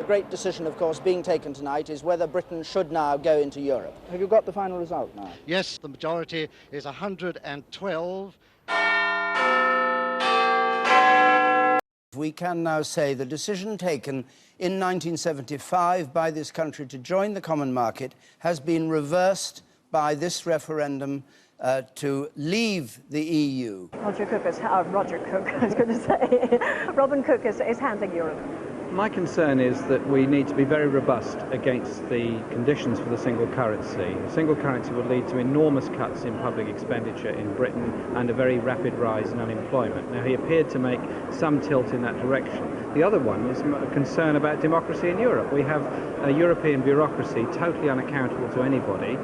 The great decision, of course, being taken tonight is whether Britain should now go into Europe. Have you got the final result now? Yes, the majority is 112. We can now say the decision taken in 1975 by this country to join the common market has been reversed by this referendum to leave the EU. Robin Cook, is handling Europe. My concern is that we need to be very robust against the conditions for the single currency. A single currency would lead to enormous cuts in public expenditure in Britain and a very rapid rise in unemployment. Now, he appeared to make some tilt in that direction. The other one is a concern about democracy in Europe. We have a European bureaucracy totally unaccountable to anybody.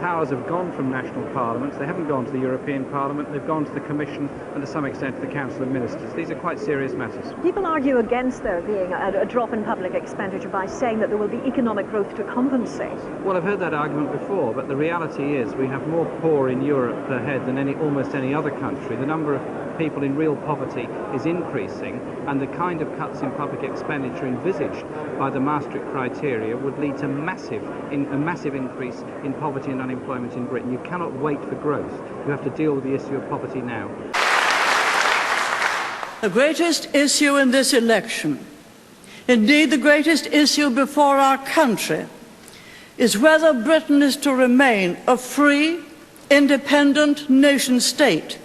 Powers have gone from national parliaments, they haven't gone to the European Parliament, they've gone to the Commission and to some extent to the Council of Ministers. These are quite serious matters. People argue against there being a drop in public expenditure by saying that there will be economic growth to compensate. Well, I've heard that argument before, but the reality is we have more poor in Europe per head than almost any other country. The number of people in real poverty is increasing, and the kind of cuts in public expenditure envisaged by the Maastricht criteria would lead to a massive increase in poverty and unemployment in Britain. You cannot wait for growth. You have to deal with the issue of poverty now. The greatest issue in this election, indeed the greatest issue before our country, is whether Britain is to remain a free, independent nation state,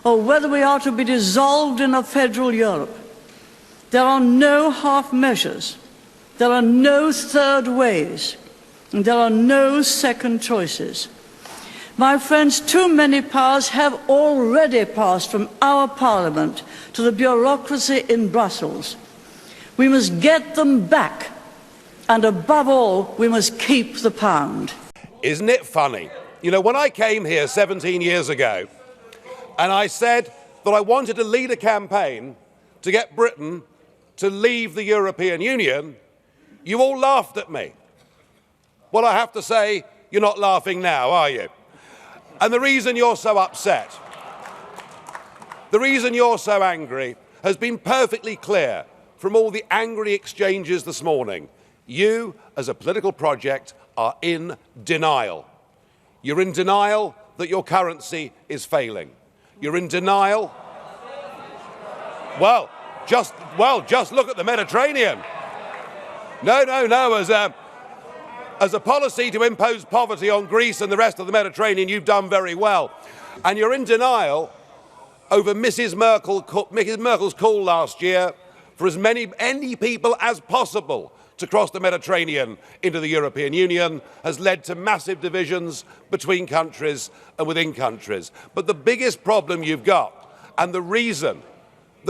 or whether we are to be dissolved in a federal Europe. There are no half measures. There are no third ways. And there are no second choices. My friends, too many powers have already passed from our Parliament to the bureaucracy in Brussels. We must get them back, and above all, we must keep the pound. Isn't it funny? You know, when I came here 17 years ago, and I said that I wanted to lead a campaign to get Britain to leave the European Union, you all laughed at me. Well, I have to say, you're not laughing now, are you? And the reason you're so upset, the reason you're so angry, has been perfectly clear from all the angry exchanges this morning. You, as a political project, are in denial. You're in denial that your currency is failing. You're in denial. Well, just look at the Mediterranean. No, as a policy to impose poverty on Greece and the rest of the Mediterranean, you've done very well. And you're in denial over Mrs. Merkel's call last year for as many people as possible to cross the Mediterranean into the European Union has led to massive divisions between countries and within countries. But the biggest problem you've got, and the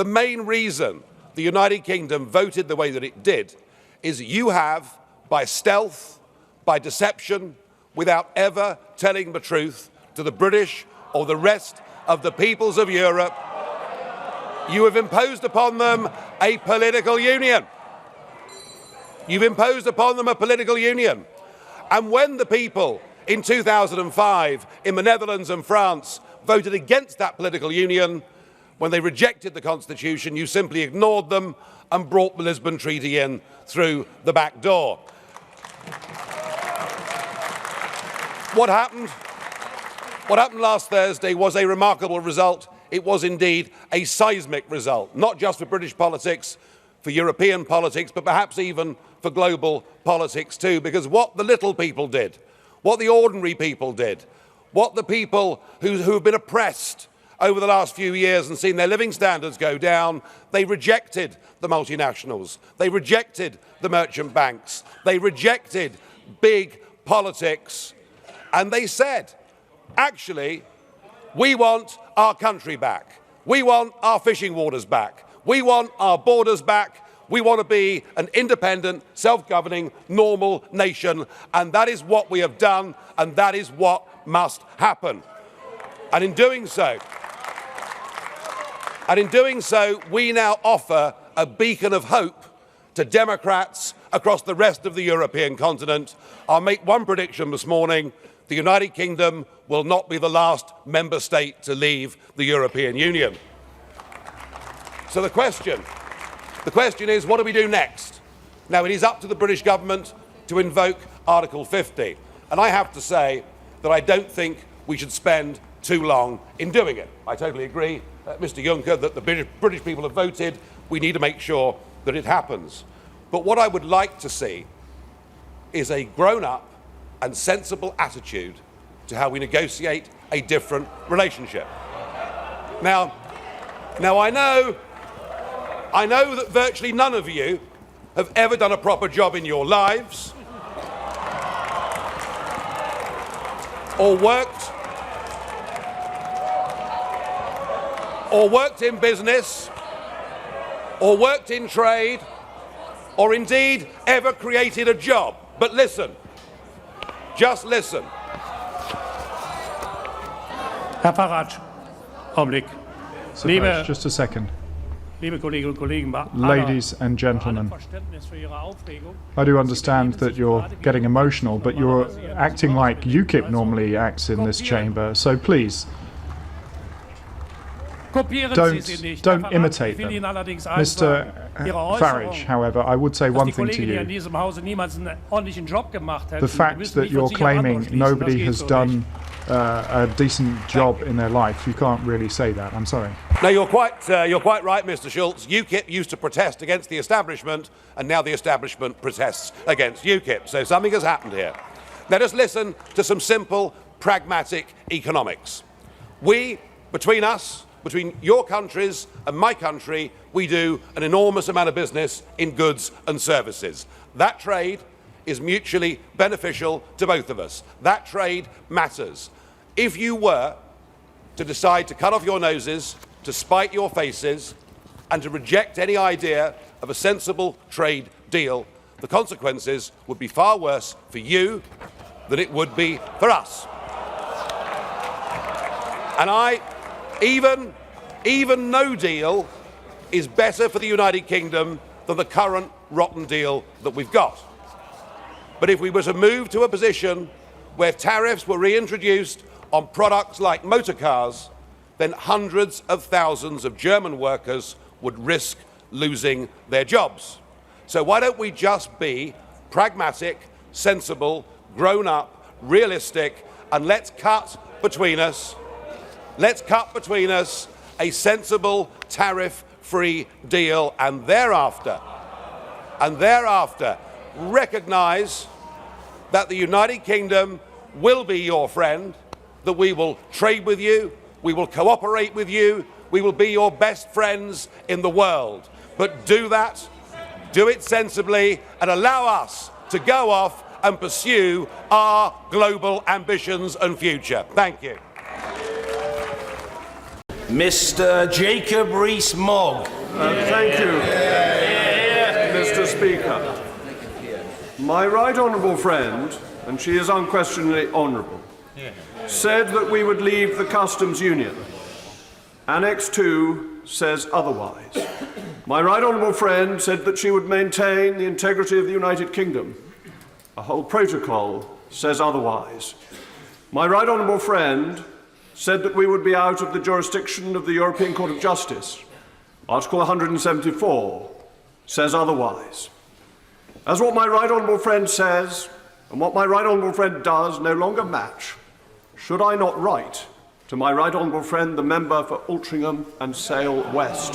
main reason the United Kingdom voted the way that it did, is you have, by stealth, by deception, without ever telling the truth to the British or the rest of the peoples of Europe, you have imposed upon them a political union. You've imposed upon them a political union. And when the people in 2005 in the Netherlands and France voted against that political union, when they rejected the Constitution, you simply ignored them and brought the Lisbon Treaty in through the back door. What happened last Thursday was a remarkable result. It was indeed a seismic result, not just for British politics, for European politics, but perhaps even for global politics too, because what the little people did, what the ordinary people did, what the people who have been oppressed over the last few years and seen their living standards go down, they rejected the multinationals, they rejected the merchant banks, they rejected big politics, and they said, actually, we want our country back. We want our fishing waters back. We want our borders back. We want to be an independent, self-governing, normal nation. And that is what we have done, and that is what must happen. And in doing so, we now offer a beacon of hope to Democrats across the rest of the European continent. I'll make one prediction this morning. The United Kingdom will not be the last member state to leave the European Union. So the question is, what do we do next? Now, it is up to the British government to invoke Article 50, and I have to say that I don't think we should spend too long in doing it. I totally agree, Mr Juncker, that the British people have voted. We need to make sure that it happens. But what I would like to see is a grown-up and sensible attitude to how we negotiate a different relationship. Now I know that virtually none of you have ever done a proper job in your lives, or worked in business, or worked in trade, or indeed ever created a job. But listen, just listen. Herr Farage, Augenblick. So Farage, just a second. Liebe Kolleginnen und Kollegen, ladies and gentlemen, I do understand that you're getting emotional, but you're acting like UKIP normally acts in this chamber, so please, don't imitate them. Mr. Farage, however, I would say one thing to you. The fact that you're claiming nobody has done a decent job in their life, you can't really say that. I'm sorry. No, you're quite right, Mr. Schulz. UKIP used to protest against the establishment, and now the establishment protests against UKIP. So something has happened here. Let us listen to some simple, pragmatic economics. We, between your countries and my country, we do an enormous amount of business in goods and services. That trade is mutually beneficial to both of us. That trade matters. If you were to decide to cut off your noses, to spite your faces, and to reject any idea of a sensible trade deal, the consequences would be far worse for you than it would be for us. And even no deal is better for the United Kingdom than the current rotten deal that we've got. But if we were to move to a position where tariffs were reintroduced on products like motor cars, then hundreds of thousands of German workers would risk losing their jobs. So why don't we just be pragmatic, sensible, grown-up, realistic, and let's cut between us a sensible tariff-free deal, and thereafter recognise that the United Kingdom will be your friend, that we will trade with you, we will cooperate with you, we will be your best friends in the world. But do it sensibly, and allow us to go off and pursue our global ambitions and future. Thank you. Mr. Jacob Rees-Mogg. Thank you, Mr. Speaker. My right honourable friend, and she is unquestionably honourable, said that we would leave the customs union. Annex 2 says otherwise. My right honourable friend said that she would maintain the integrity of the United Kingdom. A whole protocol says otherwise. My right honourable friend said that we would be out of the jurisdiction of the European Court of Justice. Article 174 says otherwise. As what my right honourable friend says and what my right honourable friend does no longer match, should I not write to my right honourable friend, the member for Altrincham and Sale West?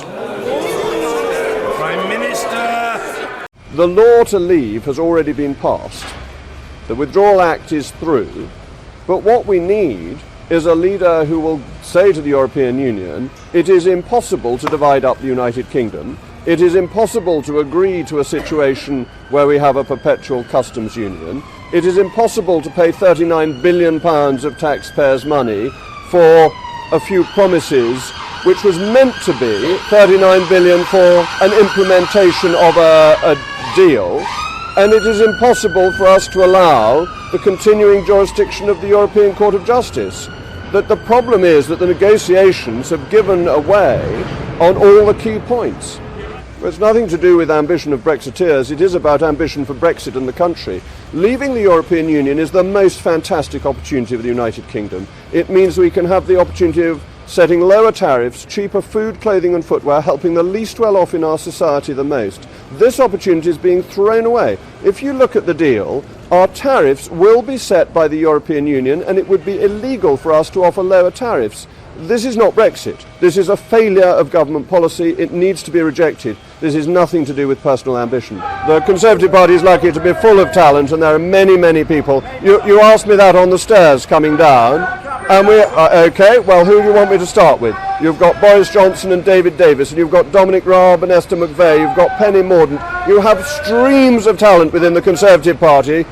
Prime Minister. The law to leave has already been passed. The Withdrawal Act is through. But what we need is a leader who will say to the European Union, it is impossible to divide up the United Kingdom. It is impossible to agree to a situation where we have a perpetual customs union. It is impossible to pay £39 billion of taxpayers' money for a few promises, which was meant to be £39 billion for an implementation of a deal. And it is impossible for us to allow the continuing jurisdiction of the European Court of Justice. That the problem is that the negotiations have given away on all the key points. It's nothing to do with ambition of Brexiteers, it is about ambition for Brexit and the country. Leaving the European Union is the most fantastic opportunity for the United Kingdom. It means we can have the opportunity of setting lower tariffs, cheaper food, clothing and footwear, helping the least well off in our society the most. This opportunity is being thrown away. If you look at the deal, our tariffs will be set by the European Union, and it would be illegal for us to offer lower tariffs. This is not Brexit. This is a failure of government policy. It needs to be rejected. This is nothing to do with personal ambition. The Conservative Party is lucky to be full of talent, and there are many, many people. You asked me that on the stairs coming down, and okay, well, who do you want me to start with? You've got Boris Johnson and David Davis, and you've got Dominic Raab and Esther McVeigh, you've got Penny Mordaunt. You have streams of talent within the Conservative Party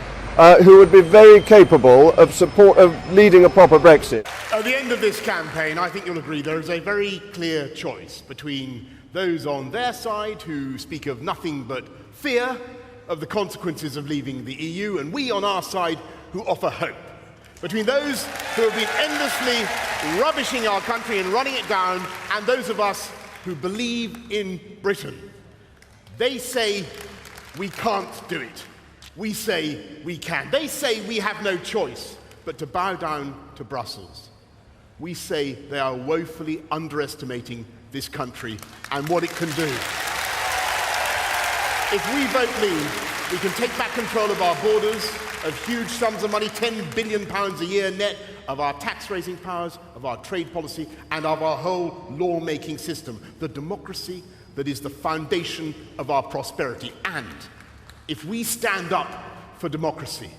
who would be very capable of leading a proper Brexit. At the end of this campaign, I think you'll agree there is a very clear choice between those on their side who speak of nothing but fear of the consequences of leaving the EU, and we on our side who offer hope. Between those who have been endlessly rubbishing our country and running it down, and those of us who believe in Britain. They say we can't do it. We say we can. They say we have no choice but to bow down to Brussels. We say they are woefully underestimating this country and what it can do. If we vote leave, we can take back control of our borders, of huge sums of money, £10 billion a year net, of our tax-raising powers, of our trade policy, and of our whole law-making system, the democracy that is the foundation of our prosperity. And if we stand up for democracy,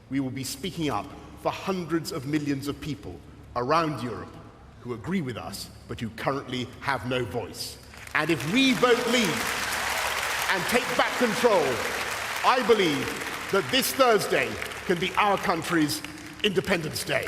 we will be speaking up for hundreds of millions of people around Europe who agree with us, but who currently have no voice. And if we vote leave and take back control, I believe that this Thursday can be our country's Independence Day.